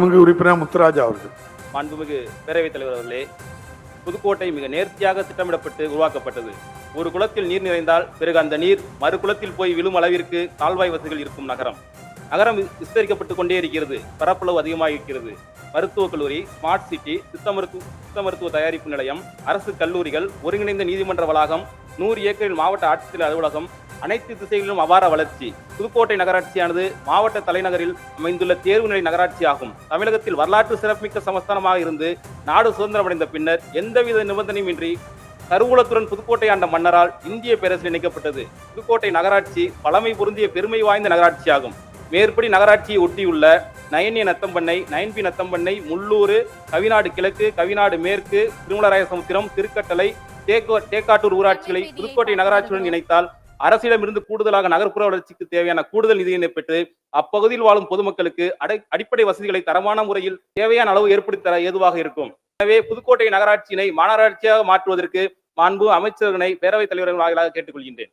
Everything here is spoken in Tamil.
உறுப்பினர் முத்துராஜா அவர்கள். மாண்புமிகு பேரவைத் தலைவர் அவர்களே, புதுக்கோட்டை மிக நேர்த்தியாக திட்டமிடப்பட்டு உருவாக்கப்பட்டது. ஒரு குளத்தில் நீர் நிறைந்தால் பிறகு அந்த நீர் மறு குளத்தில் போய் விழும் அளவிற்கு கால்வாய் வசதிகள் இருக்கும் நகரம். நகரம் விஸ்தரிக்கப்பட்டுக் கொண்டே இருக்கிறது. பரப்பளவு அதிகமாக இருக்கிறது. மருத்துவக் கல்லூரி, ஸ்மார்ட் சிட்டி, சித்த மருத்துவ தயாரிப்பு நிலையம், அரசு கல்லூரிகள், ஒருங்கிணைந்த நீதிமன்ற வளாகம், 100 ஏக்கரில் மாவட்ட ஆட்சித்தலைவர் அலுவலகம், அனைத்து திசைகளிலும் அபார வளர்ச்சி. புதுக்கோட்டை நகராட்சியானது மாவட்ட தலைநகரில் அமைந்துள்ள தேர்வு நிலை நகராட்சி ஆகும். தமிழகத்தில் வரலாற்று சிறப்புமிக்க சமஸ்தானமாக இருந்து நாடு சுதந்திரமடைந்த பின்னர் எந்தவித நிபந்தனையுமின்றி கருவூலத்துடன் புதுக்கோட்டை ஆண்ட மன்னரால் இந்திய பேரரசில் இணைக்கப்பட்டது. புதுக்கோட்டை நகராட்சி பழமை பொருந்திய பெருமை வாய்ந்த நகராட்சி ஆகும். மேற்படி நகராட்சியை ஒட்டியுள்ள நயன்ய நத்தம்பண்ணை, நயன்பி நத்தம்பண்ணை, முள்ளூர், கவிநாடு கிழக்கு, கவிநாடு மேற்கு, திருமலராயசமுத்திரம், திருக்கட்டளை, தேக்காட்டூர் ஊராட்சிகளை புதுக்கோட்டை நகராட்சியுடன் இணைத்தால் அரசிடமிருந்து கூடுதலாக நகர்ப்புற வளர்ச்சிக்கு தேவையான கூடுதல் நிதியினை பெற்று அப்பகுதியில் வாழும் பொதுமக்களுக்கு அடிப்படை வசதிகளை தரமான முறையில் தேவையான அளவு ஏற்படுத்தி தர ஏதுவாக இருக்கும். எனவே புதுக்கோட்டை நகராட்சியினை மாநகராட்சியாக மாற்றுவதற்கு மாண்பு அமைச்சர்களை பேரவைத் தலைவர்கள் வாயிலாக கேட்டுக்கொள்கின்றேன்.